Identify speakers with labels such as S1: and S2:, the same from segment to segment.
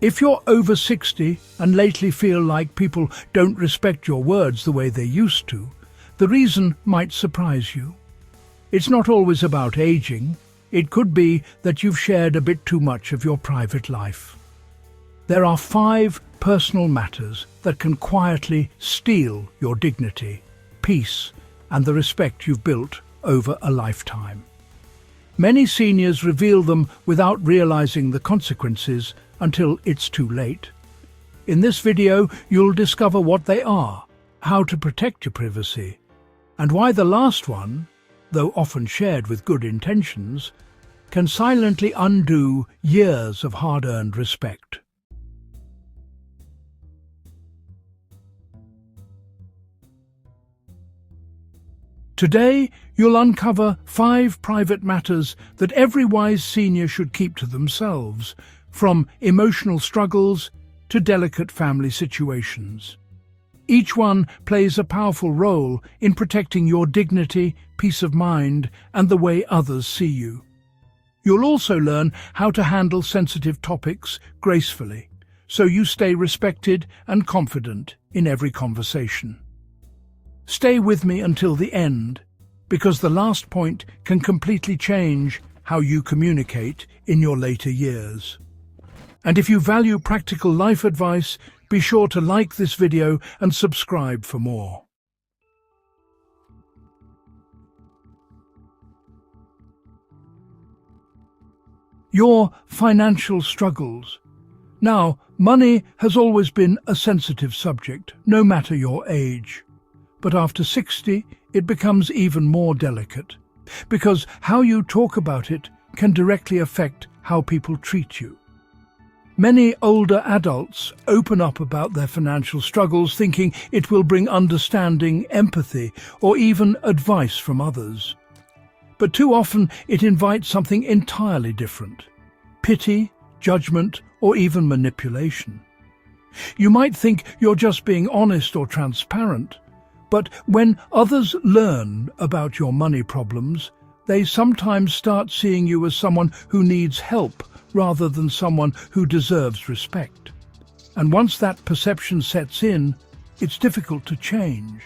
S1: If you're over 60 and lately feel like people don't respect your words the way they used to, the reason might surprise you. It's not always about aging. It could be that you've shared a bit too much of your private life. There are 5 personal matters that can quietly steal your dignity, peace, and the respect you've built over a lifetime. Many seniors reveal them without realizing the consequences until it's too late. In this video, you'll discover what they are, how to protect your privacy, and why the last one, though often shared with good intentions, can silently undo years of hard-earned respect. Today, you'll uncover 5 private matters that every wise senior should keep to themselves, from emotional struggles to delicate family situations. Each one plays a powerful role in protecting your dignity, peace of mind, and the way others see you. You'll also learn how to handle sensitive topics gracefully, so you stay respected and confident in every conversation. Stay with me until the end, because the last point can completely change how you communicate in your later years. And if you value practical life advice, be sure to like this video and subscribe for more. Your financial struggles. Now, money has always been a sensitive subject, no matter your age. But after 60, it becomes even more delicate, because how you talk about it can directly affect how people treat you. Many older adults open up about their financial struggles, thinking it will bring understanding, empathy, or even advice from others. But too often it invites something entirely different: pity, judgment, or even manipulation. You might think you're just being honest or transparent, but when others learn about your money problems, they sometimes start seeing you as someone who needs help rather than someone who deserves respect. And once that perception sets in, it's difficult to change.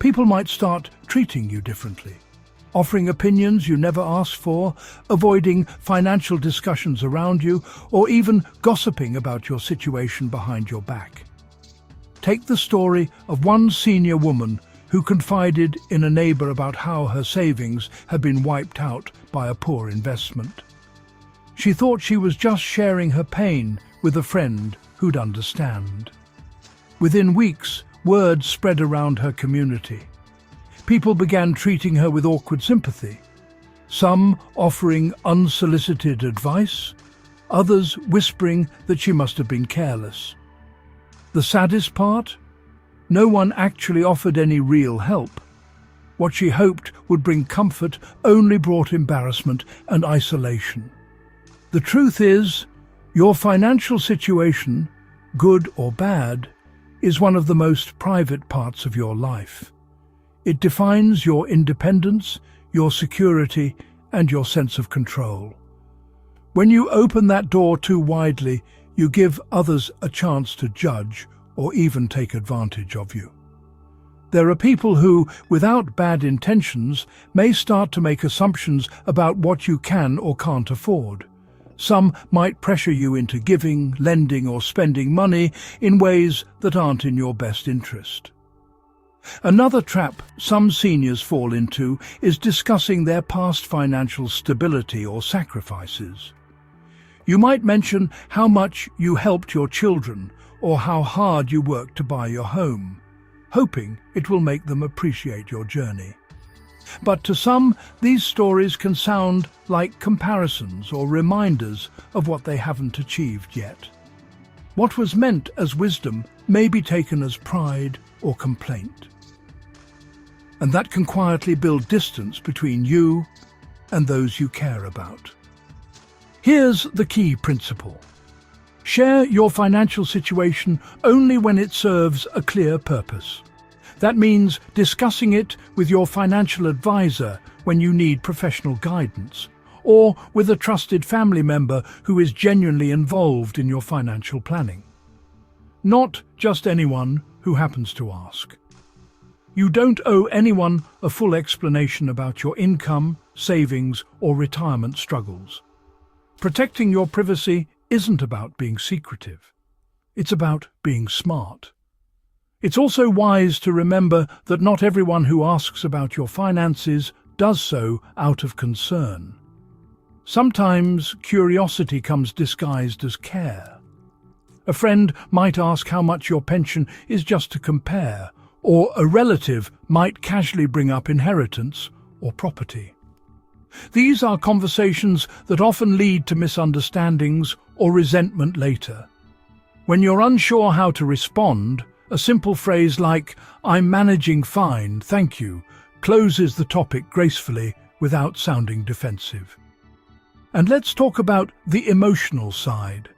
S1: People might start treating you differently, offering opinions you never asked for, avoiding financial discussions around you, or even gossiping about your situation behind your back. Take the story of one senior woman who confided in a neighbor about how her savings had been wiped out by a poor investment. She thought she was just sharing her pain with a friend who'd understand. Within weeks, word spread around her community. People began treating her with awkward sympathy, some offering unsolicited advice, others whispering that she must have been careless. The saddest part? No one actually offered any real help. What she hoped would bring comfort only brought embarrassment and isolation. The truth is, your financial situation, good or bad, is one of the most private parts of your life. It defines your independence, your security, and your sense of control. When you open that door too widely, you give others a chance to judge or even take advantage of you. There are people who, without bad intentions, may start to make assumptions about what you can or can't afford. Some might pressure you into giving, lending, or spending money in ways that aren't in your best interest. Another trap some seniors fall into is discussing their past financial stability or sacrifices. You might mention how much you helped your children or how hard you worked to buy your home, hoping it will make them appreciate your journey. But to some, these stories can sound like comparisons or reminders of what they haven't achieved yet. What was meant as wisdom may be taken as pride or complaint. And that can quietly build distance between you and those you care about. Here's the key principle. Share your financial situation only when it serves a clear purpose. That means discussing it with your financial advisor when you need professional guidance, or with a trusted family member who is genuinely involved in your financial planning. Not just anyone who happens to ask. You don't owe anyone a full explanation about your income, savings, or retirement struggles. Protecting your privacy isn't about being secretive. It's about being smart. It's also wise to remember that not everyone who asks about your finances does so out of concern. Sometimes curiosity comes disguised as care. A friend might ask how much your pension is just to compare, or a relative might casually bring up inheritance or property. These are conversations that often lead to misunderstandings or resentment later. When you're unsure how to respond, a simple phrase like, "I'm managing fine, thank you," closes the topic gracefully without sounding defensive. And let's talk about the emotional side.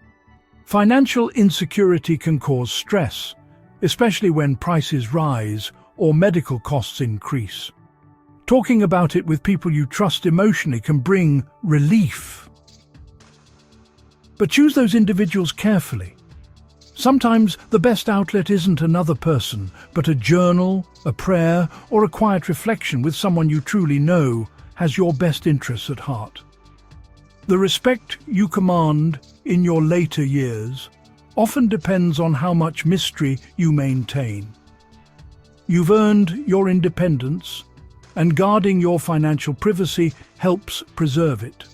S1: Financial insecurity can cause stress, especially when prices rise or medical costs increase. Talking about it with people you trust emotionally can bring relief. But choose those individuals carefully. Sometimes the best outlet isn't another person, but a journal, a prayer, or a quiet reflection with someone you truly know has your best interests at heart. The respect you command in your later years often depends on how much mystery you maintain. You've earned your independence, and guarding your financial privacy helps preserve it.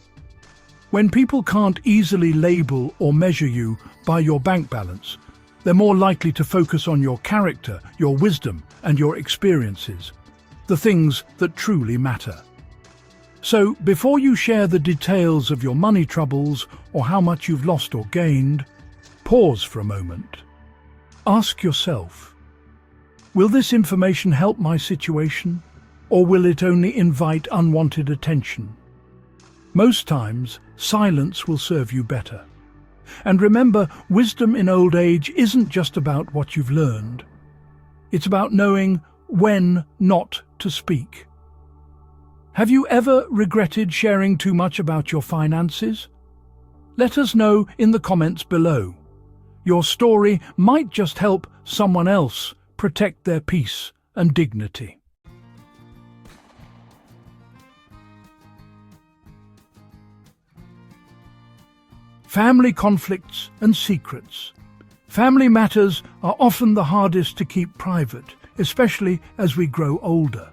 S1: When people can't easily label or measure you by your bank balance, they're more likely to focus on your character, your wisdom, and your experiences, the things that truly matter. So, before you share the details of your money troubles or how much you've lost or gained, pause for a moment. Ask yourself, will this information help my situation, or will it only invite unwanted attention? Most times, silence will serve you better. And remember, wisdom in old age isn't just about what you've learned. It's about knowing when not to speak. Have you ever regretted sharing too much about your finances? Let us know in the comments below. Your story might just help someone else protect their peace and dignity. Family conflicts and secrets. Family matters are often the hardest to keep private, especially as we grow older.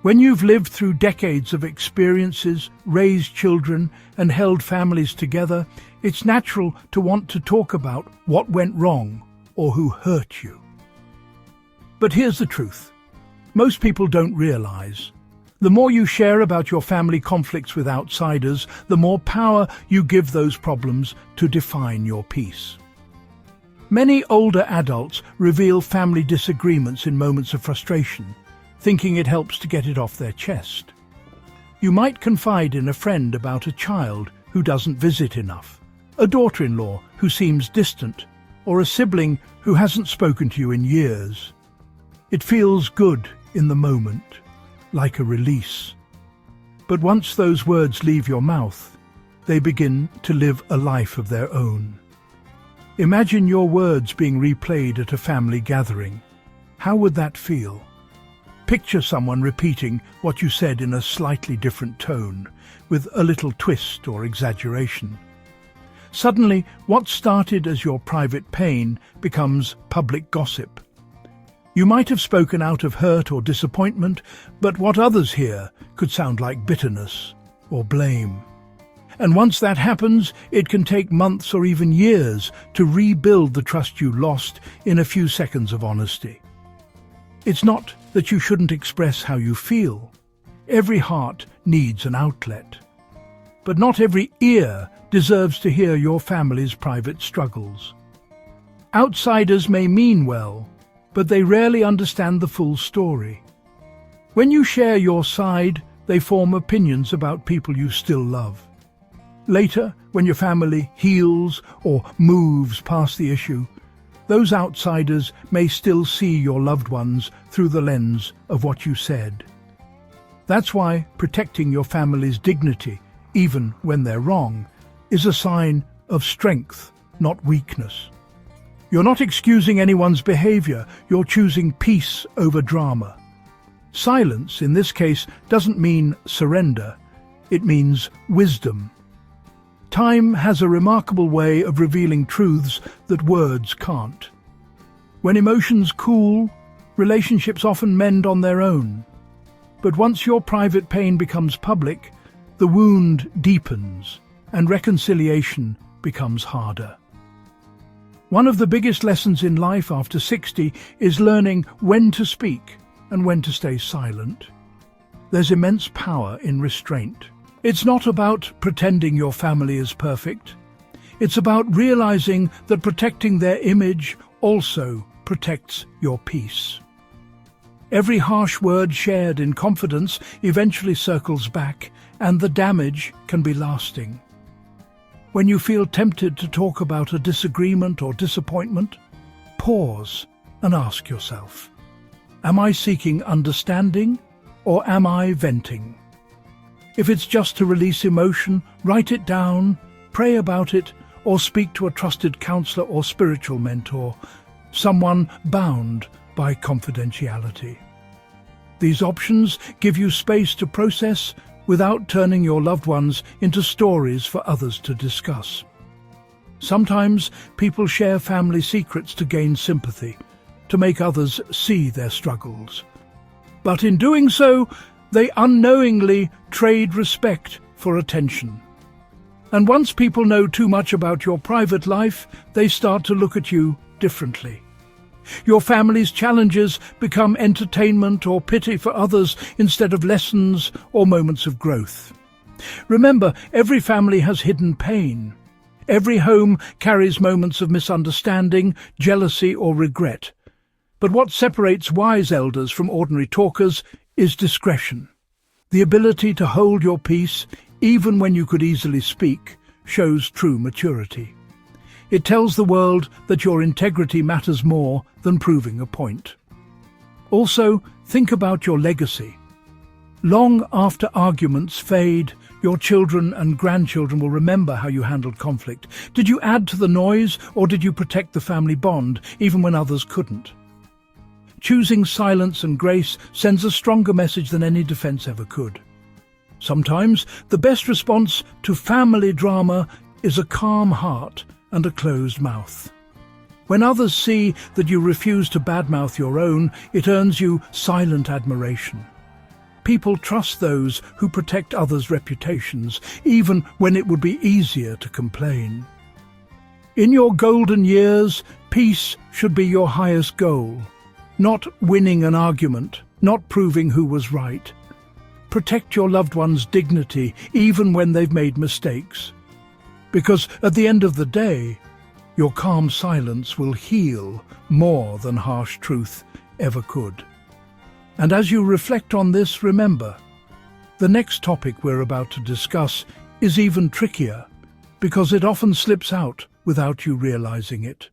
S1: When you've lived through decades of experiences, raised children, and held families together, it's natural to want to talk about what went wrong or who hurt you. But here's the truth. Most people don't realize. The more you share about your family conflicts with outsiders, the more power you give those problems to define your peace. Many older adults reveal family disagreements in moments of frustration, thinking it helps to get it off their chest. You might confide in a friend about a child who doesn't visit enough, a daughter-in-law who seems distant, or a sibling who hasn't spoken to you in years. It feels good in the moment, like a release. But once those words leave your mouth, they begin to live a life of their own. Imagine your words being replayed at a family gathering. How would that feel? Picture someone repeating what you said in a slightly different tone, with a little twist or exaggeration. Suddenly, what started as your private pain becomes public gossip. You might have spoken out of hurt or disappointment, but what others hear could sound like bitterness or blame. And once that happens, it can take months or even years to rebuild the trust you lost in a few seconds of honesty. It's not that you shouldn't express how you feel. Every heart needs an outlet. But not every ear deserves to hear your family's private struggles. Outsiders may mean well, but they rarely understand the full story. When you share your side, they form opinions about people you still love. Later, when your family heals or moves past the issue, those outsiders may still see your loved ones through the lens of what you said. That's why protecting your family's dignity even when they're wrong, is a sign of strength, not weakness. You're not excusing anyone's behavior, you're choosing peace over drama. Silence, in this case, doesn't mean surrender, it means wisdom. Time has a remarkable way of revealing truths that words can't. When emotions cool, relationships often mend on their own. But once your private pain becomes public, the wound deepens and reconciliation becomes harder. One of the biggest lessons in life after 60 is learning when to speak and when to stay silent. There's immense power in restraint. It's not about pretending your family is perfect. It's about realizing that protecting their image also protects your peace. Every harsh word shared in confidence eventually circles back, and the damage can be lasting. When you feel tempted to talk about a disagreement or disappointment, pause and ask yourself, am I seeking understanding or am I venting? If it's just to release emotion, write it down, pray about it, or speak to a trusted counselor or spiritual mentor, someone bound by confidentiality. These options give you space to process without turning your loved ones into stories for others to discuss. Sometimes people share family secrets to gain sympathy, to make others see their struggles. But in doing so, they unknowingly trade respect for attention. And once people know too much about your private life, they start to look at you differently. Your family's challenges become entertainment or pity for others instead of lessons or moments of growth. Remember, every family has hidden pain. Every home carries moments of misunderstanding, jealousy or regret. But what separates wise elders from ordinary talkers is discretion. The ability to hold your peace, even when you could easily speak, shows true maturity. It tells the world that your integrity matters more than proving a point. Also, think about your legacy. Long after arguments fade, your children and grandchildren will remember how you handled conflict. Did you add to the noise, or did you protect the family bond, even when others couldn't? Choosing silence and grace sends a stronger message than any defense ever could. Sometimes, the best response to family drama is a calm heart and a closed mouth. When others see that you refuse to badmouth your own, it earns you silent admiration. People trust those who protect others' reputations, even when it would be easier to complain. In your golden years, peace should be your highest goal. Not winning an argument, not proving who was right. Protect your loved one's dignity, even when they've made mistakes. Because at the end of the day, your calm silence will heal more than harsh truth ever could. And as you reflect on this, remember, the next topic we're about to discuss is even trickier, because it often slips out without you realizing it.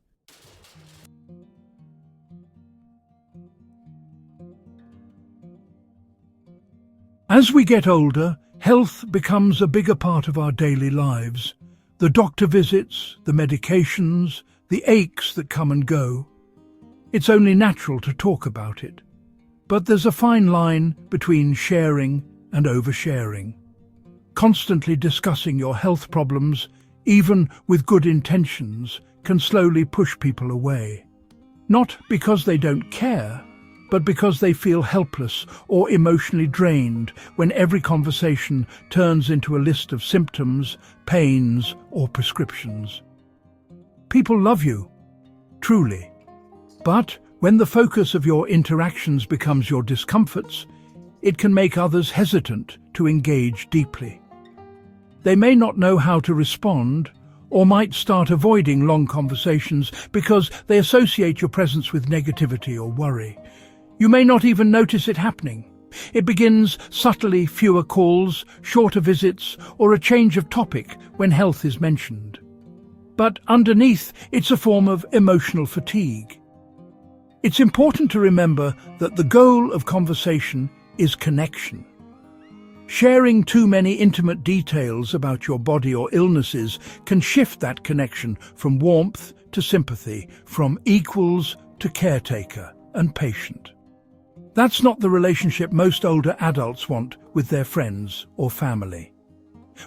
S1: As we get older, health becomes a bigger part of our daily lives. The doctor visits, the medications, the aches that come and go. It's only natural to talk about it. But there's a fine line between sharing and oversharing. Constantly discussing your health problems, even with good intentions, can slowly push people away. Not because they don't care, but because they feel helpless or emotionally drained when every conversation turns into a list of symptoms, pains, or prescriptions. People love you, truly. But when the focus of your interactions becomes your discomforts, it can make others hesitant to engage deeply. They may not know how to respond, or might start avoiding long conversations because they associate your presence with negativity or worry. You may not even notice it happening. It begins subtly: fewer calls, shorter visits, or a change of topic when health is mentioned. But underneath, it's a form of emotional fatigue. It's important to remember that the goal of conversation is connection. Sharing too many intimate details about your body or illnesses can shift that connection from warmth to sympathy, from equals to caretaker and patient. That's not the relationship most older adults want with their friends or family.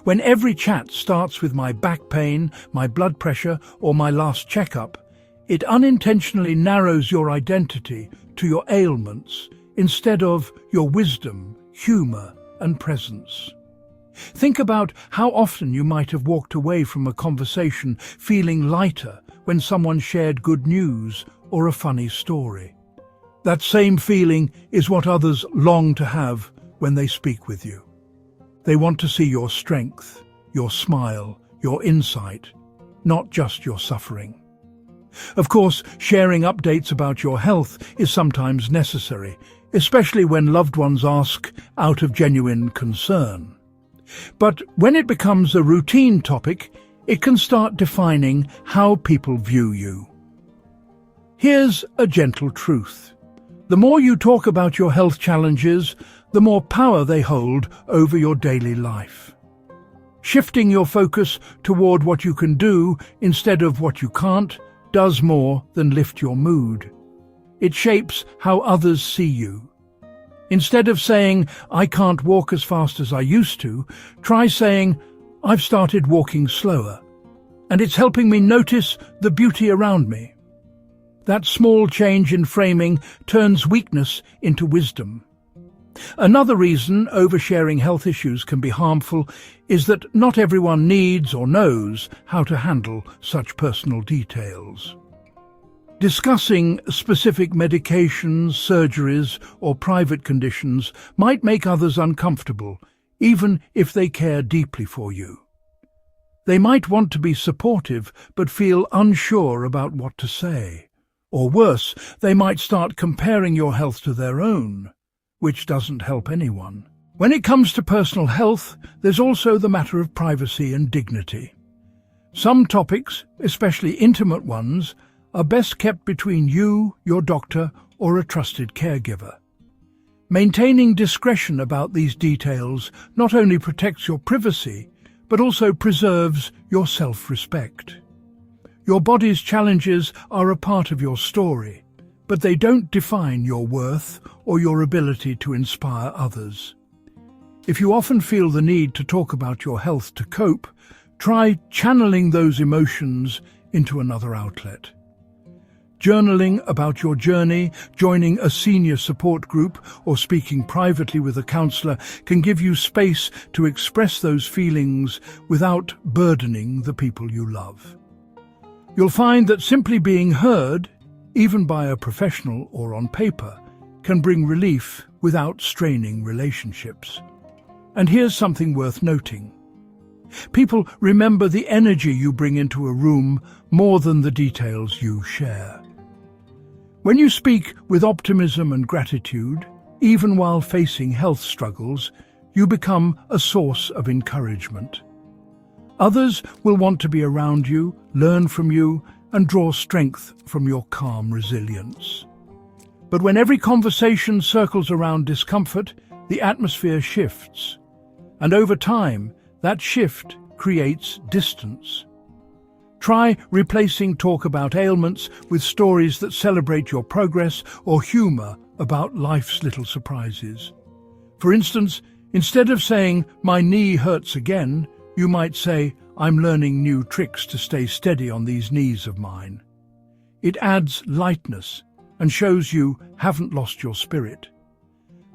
S1: When every chat starts with my back pain, my blood pressure, or my last checkup, it unintentionally narrows your identity to your ailments instead of your wisdom, humor, and presence. Think about how often you might have walked away from a conversation feeling lighter when someone shared good news or a funny story. That same feeling is what others long to have when they speak with you. They want to see your strength, your smile, your insight, not just your suffering. Of course, sharing updates about your health is sometimes necessary, especially when loved ones ask out of genuine concern. But when it becomes a routine topic, it can start defining how people view you. Here's a gentle truth. The more you talk about your health challenges, the more power they hold over your daily life. Shifting your focus toward what you can do instead of what you can't does more than lift your mood. It shapes how others see you. Instead of saying, "I can't walk as fast as I used to," try saying, "I've started walking slower, and it's helping me notice the beauty around me." That small change in framing turns weakness into wisdom. Another reason oversharing health issues can be harmful is that not everyone needs or knows how to handle such personal details. Discussing specific medications, surgeries, or private conditions might make others uncomfortable, even if they care deeply for you. They might want to be supportive but feel unsure about what to say. Or worse, they might start comparing your health to their own, which doesn't help anyone. When it comes to personal health, there's also the matter of privacy and dignity. Some topics, especially intimate ones, are best kept between you, your doctor, or a trusted caregiver. Maintaining discretion about these details not only protects your privacy, but also preserves your self-respect. Your body's challenges are a part of your story, but they don't define your worth or your ability to inspire others. If you often feel the need to talk about your health to cope, try channeling those emotions into another outlet. Journaling about your journey, joining a senior support group, or speaking privately with a counselor can give you space to express those feelings without burdening the people you love. You'll find that simply being heard, even by a professional or on paper, can bring relief without straining relationships. And here's something worth noting. People remember the energy you bring into a room more than the details you share. When you speak with optimism and gratitude, even while facing health struggles, you become a source of encouragement. Others will want to be around you, learn from you, and draw strength from your calm resilience. But when every conversation circles around discomfort, the atmosphere shifts. And over time, that shift creates distance. Try replacing talk about ailments with stories that celebrate your progress or humor about life's little surprises. For instance, instead of saying, "My knee hurts again," you might say, "I'm learning new tricks to stay steady on these knees of mine." It adds lightness and shows you haven't lost your spirit.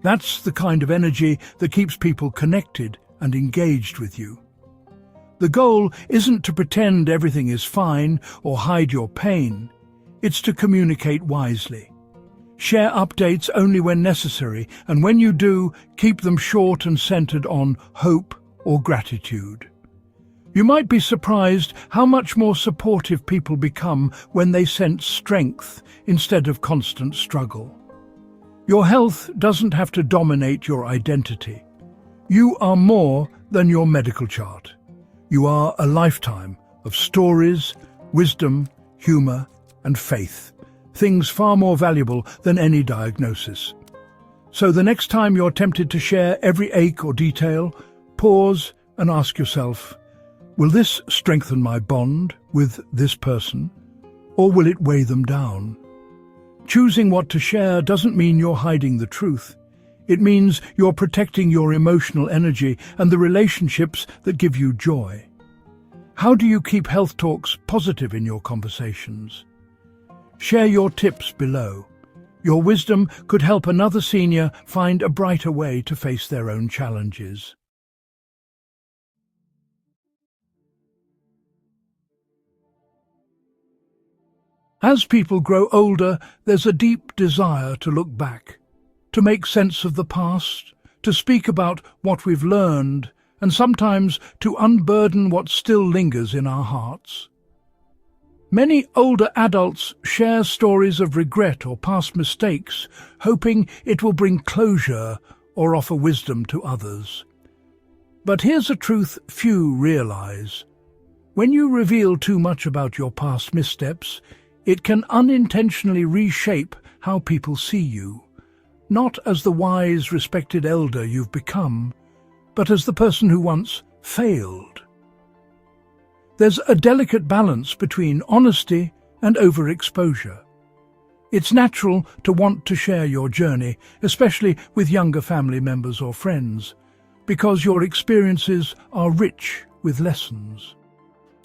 S1: That's the kind of energy that keeps people connected and engaged with you. The goal isn't to pretend everything is fine or hide your pain. It's to communicate wisely. Share updates only when necessary, and when you do, keep them short and centered on hope or gratitude. You might be surprised how much more supportive people become when they sense strength instead of constant struggle. Your health doesn't have to dominate your identity. You are more than your medical chart. You are a lifetime of stories, wisdom, humor, and faith, things far more valuable than any diagnosis. So the next time you're tempted to share every ache or detail, pause and ask yourself, will this strengthen my bond with this person, or will it weigh them down? Choosing what to share doesn't mean you're hiding the truth. It means you're protecting your emotional energy and the relationships that give you joy. How do you keep health talks positive in your conversations? Share your tips below. Your wisdom could help another senior find a brighter way to face their own challenges. As people grow older, there's a deep desire to look back, to make sense of the past, to speak about what we've learned, and sometimes to unburden what still lingers in our hearts. Many older adults share stories of regret or past mistakes, hoping it will bring closure or offer wisdom to others. But here's a truth few realize. When you reveal too much about your past missteps, it can unintentionally reshape how people see you, not as the wise, respected elder you've become, but as the person who once failed. There's a delicate balance between honesty and overexposure. It's natural to want to share your journey, especially with younger family members or friends, because your experiences are rich with lessons.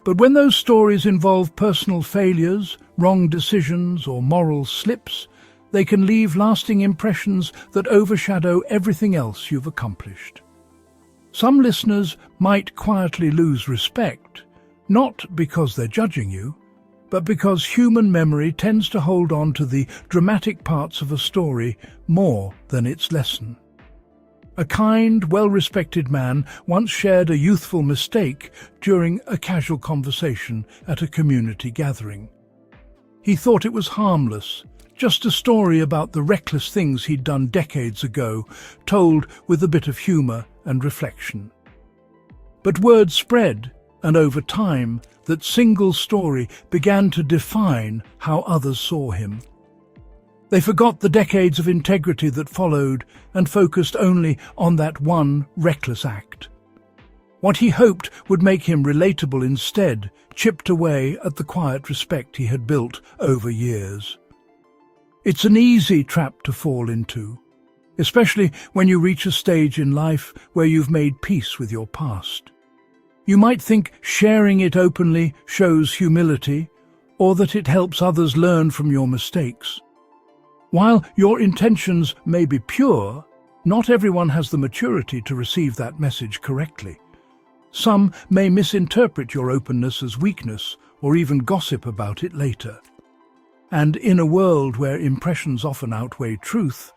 S1: But when those stories involve personal failures, wrong decisions, or moral slips, they can leave lasting impressions that overshadow everything else you've accomplished. Some listeners might quietly lose respect, not because they're judging you, but because human memory tends to hold on to the dramatic parts of a story more than its lesson. A kind, well-respected man once shared a youthful mistake during a casual conversation at a community gathering. He thought it was harmless, just a story about the reckless things he'd done decades ago, told with a bit of humor and reflection. But word spread, and over time, that single story began to define how others saw him. They forgot the decades of integrity that followed and focused only on that one reckless act. What he hoped would make him relatable instead chipped away at the quiet respect he had built over years. It's an easy trap to fall into, especially when you reach a stage in life where you've made peace with your past. You might think sharing it openly shows humility, or that it helps others learn from your mistakes. While your intentions may be pure, not everyone has the maturity to receive that message correctly. Some may misinterpret your openness as weakness or even gossip about it later. And in a world where impressions often outweigh truth,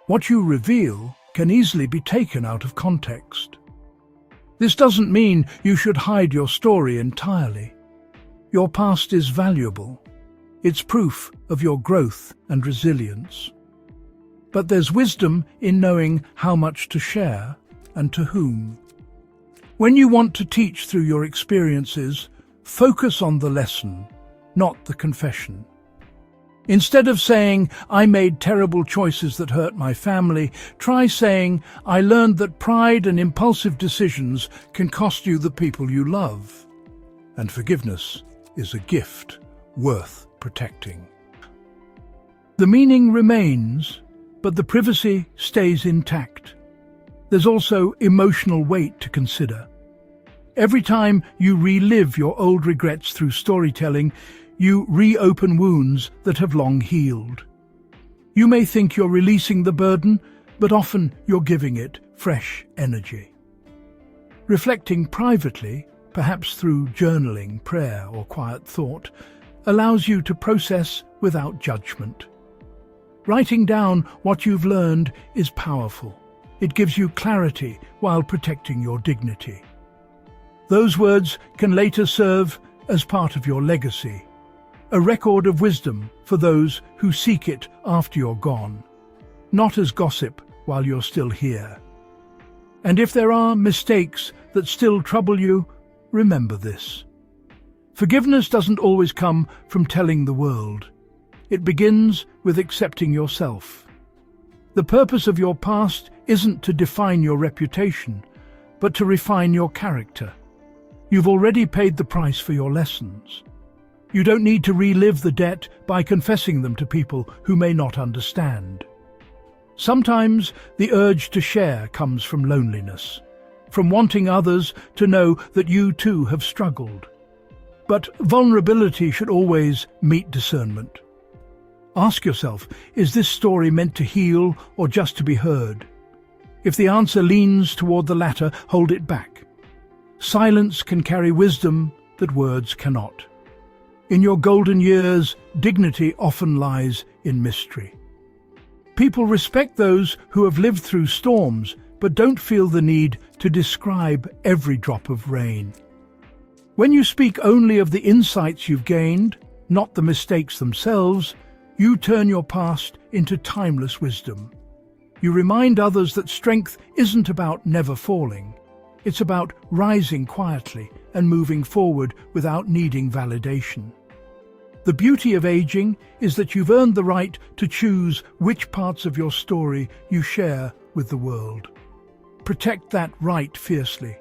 S1: what you reveal can easily be taken out of context. This doesn't mean you should hide your story entirely. Your past is valuable. It's proof of your growth and resilience. But there's wisdom in knowing how much to share and to whom. When you want to teach through your experiences, focus on the lesson, not the confession. Instead of saying, "I made terrible choices that hurt my family," try saying, "I learned that pride and impulsive decisions can cost you the people you love." And forgiveness is a gift worth protecting. The meaning remains, but the privacy stays intact. There's also emotional weight to consider. Every time you relive your old regrets through storytelling, you reopen wounds that have long healed. You may think you're releasing the burden, but often you're giving it fresh energy. Reflecting privately, perhaps through journaling, prayer, or quiet thought, allows you to process without judgment. Writing down what you've learned is powerful. It gives you clarity while protecting your dignity. Those words can later serve as part of your legacy, a record of wisdom for those who seek it after you're gone, not as gossip while you're still here. And if there are mistakes that still trouble you, remember this. Forgiveness doesn't always come from telling the world. It begins with accepting yourself. The purpose of your past isn't to define your reputation, but to refine your character. You've already paid the price for your lessons. You don't need to relive the debt by confessing them to people who may not understand. Sometimes the urge to share comes from loneliness, from wanting others to know that you too have struggled. But vulnerability should always meet discernment. Ask yourself, is this story meant to heal or just to be heard? If the answer leans toward the latter, hold it back. Silence can carry wisdom that words cannot. In your golden years, dignity often lies in mystery. People respect those who have lived through storms, but don't feel the need to describe every drop of rain. When you speak only of the insights you've gained, not the mistakes themselves, you turn your past into timeless wisdom. You remind others that strength isn't about never falling. It's about rising quietly and moving forward without needing validation. The beauty of aging is that you've earned the right to choose which parts of your story you share with the world. Protect that right fiercely.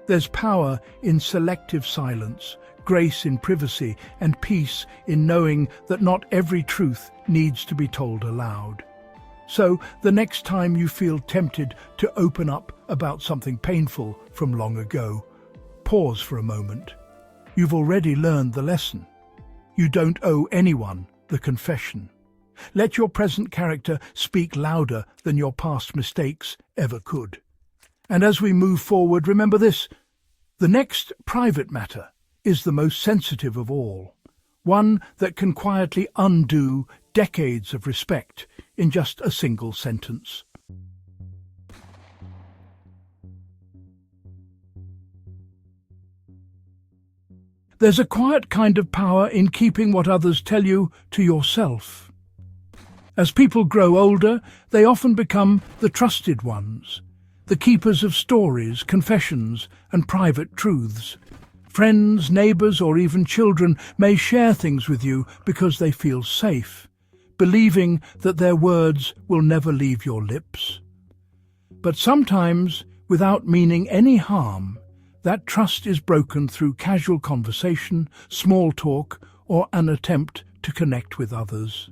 S1: There's power in selective silence, grace in privacy, and peace in knowing that not every truth needs to be told aloud. So, the next time you feel tempted to open up about something painful from long ago, pause for a moment. You've already learned the lesson. You don't owe anyone the confession. Let your present character speak louder than your past mistakes ever could. And as we move forward, remember this: the next private matter is the most sensitive of all, one that can quietly undo decades of respect in just a single sentence. There's a quiet kind of power in keeping what others tell you to yourself. As people grow older, they often become the trusted ones, the keepers of stories, confessions, and private truths. Friends, neighbors, or even children may share things with you because they feel safe, believing that their words will never leave your lips. But sometimes, without meaning any harm, that trust is broken through casual conversation, small talk, or an attempt to connect with others.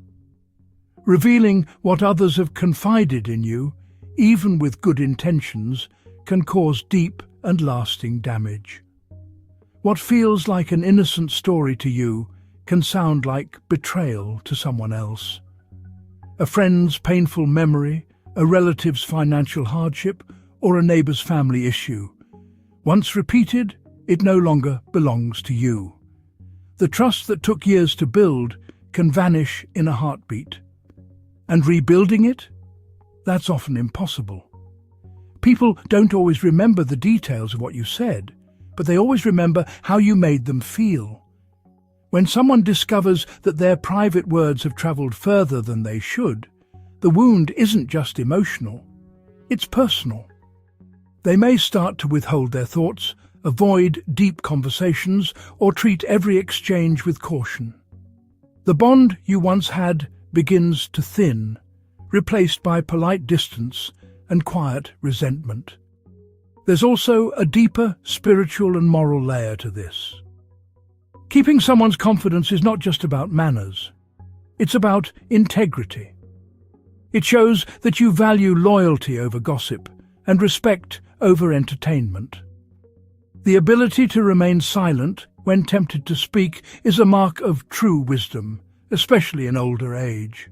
S1: Revealing what others have confided in you, even with good intentions, can cause deep and lasting damage. What feels like an innocent story to you can sound like betrayal to someone else. A friend's painful memory, a relative's financial hardship, or a neighbor's family issue. Once repeated, it no longer belongs to you. The trust that took years to build can vanish in a heartbeat. And rebuilding it? That's often impossible. People don't always remember the details of what you said, but they always remember how you made them feel. When someone discovers that their private words have traveled further than they should, the wound isn't just emotional, it's personal. They may start to withhold their thoughts, avoid deep conversations, or treat every exchange with caution. The bond you once had begins to thin, replaced by polite distance and quiet resentment. There's also a deeper spiritual and moral layer to this. Keeping someone's confidence is not just about manners. It's about integrity. It shows that you value loyalty over gossip and respect over entertainment. The ability to remain silent when tempted to speak is a mark of true wisdom, especially in older age.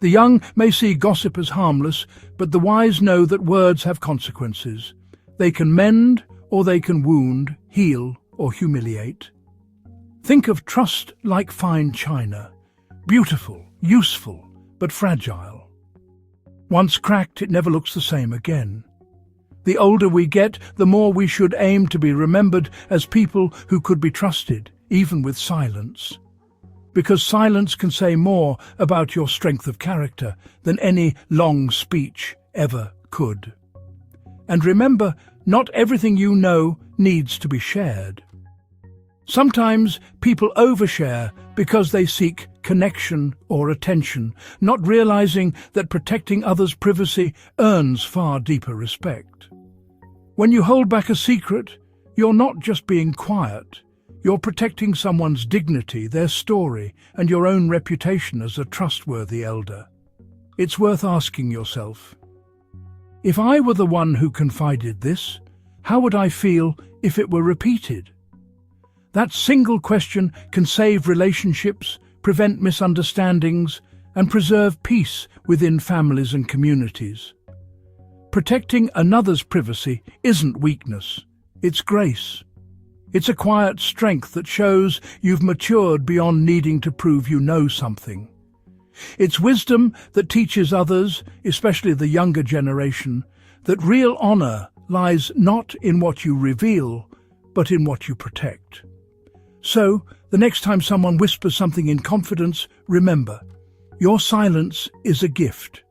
S1: The young may see gossip as harmless, but the wise know that words have consequences. They can mend, or they can wound, heal, or humiliate. Think of trust like fine china, beautiful, useful, but fragile. Once cracked, it never looks the same again. The older we get, the more we should aim to be remembered as people who could be trusted, even with silence. Because silence can say more about your strength of character than any long speech ever could. And remember, not everything you know needs to be shared. Sometimes people overshare because they seek connection or attention, not realizing that protecting others' privacy earns far deeper respect. When you hold back a secret, you're not just being quiet. You're protecting someone's dignity, their story, and your own reputation as a trustworthy elder. It's worth asking yourself, if I were the one who confided this, how would I feel if it were repeated? That single question can save relationships, prevent misunderstandings, and preserve peace within families and communities. Protecting another's privacy isn't weakness, it's grace. It's a quiet strength that shows you've matured beyond needing to prove you know something. It's wisdom that teaches others, especially the younger generation, that real honor lies not in what you reveal, but in what you protect. So, the next time someone whispers something in confidence, remember, your silence is a gift.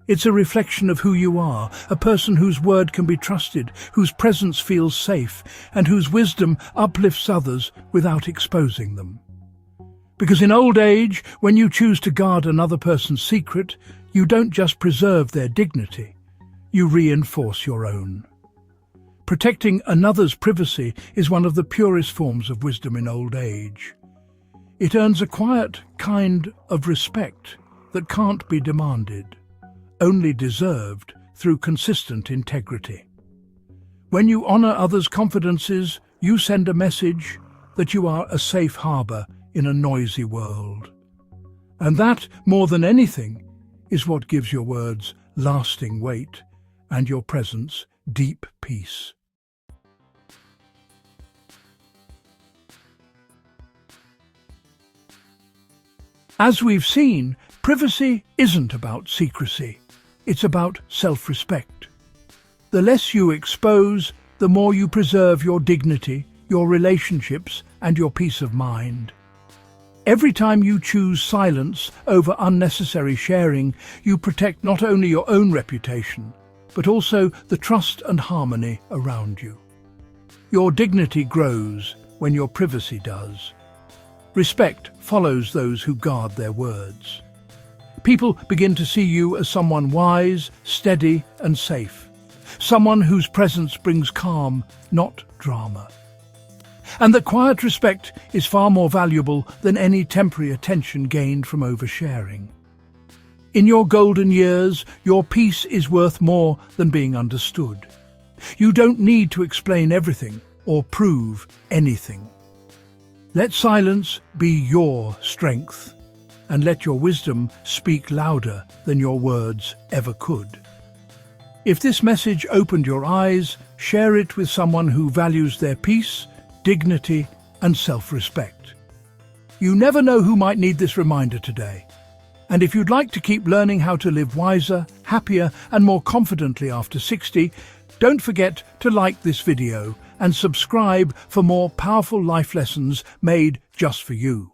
S1: It's a reflection of who you are, a person whose word can be trusted, whose presence feels safe, and whose wisdom uplifts others without exposing them. Because in old age, when you choose to guard another person's secret, you don't just preserve their dignity, you reinforce your own. Protecting another's privacy is one of the purest forms of wisdom in old age. It earns a quiet kind of respect that can't be demanded, only deserved through consistent integrity. When you honor others' confidences, you send a message that you are a safe harbor in a noisy world. And that, more than anything, is what gives your words lasting weight and your presence deep peace. As we've seen, privacy isn't about secrecy. It's about self-respect. The less you expose, the more you preserve your dignity, your relationships, and your peace of mind. Every time you choose silence over unnecessary sharing, you protect not only your own reputation, but also the trust and harmony around you. Your dignity grows when your privacy does. Respect follows those who guard their words. People begin to see you as someone wise, steady, and safe. Someone whose presence brings calm, not drama. And that quiet respect is far more valuable than any temporary attention gained from oversharing. In your golden years, your peace is worth more than being understood. You don't need to explain everything or prove anything. Let silence be your strength, and let your wisdom speak louder than your words ever could. If this message opened your eyes, share it with someone who values their peace, dignity, and self-respect. You never know who might need this reminder today. And if you'd like to keep learning how to live wiser, happier, and more confidently after 60, don't forget to like this video and subscribe for more powerful life lessons made just for you.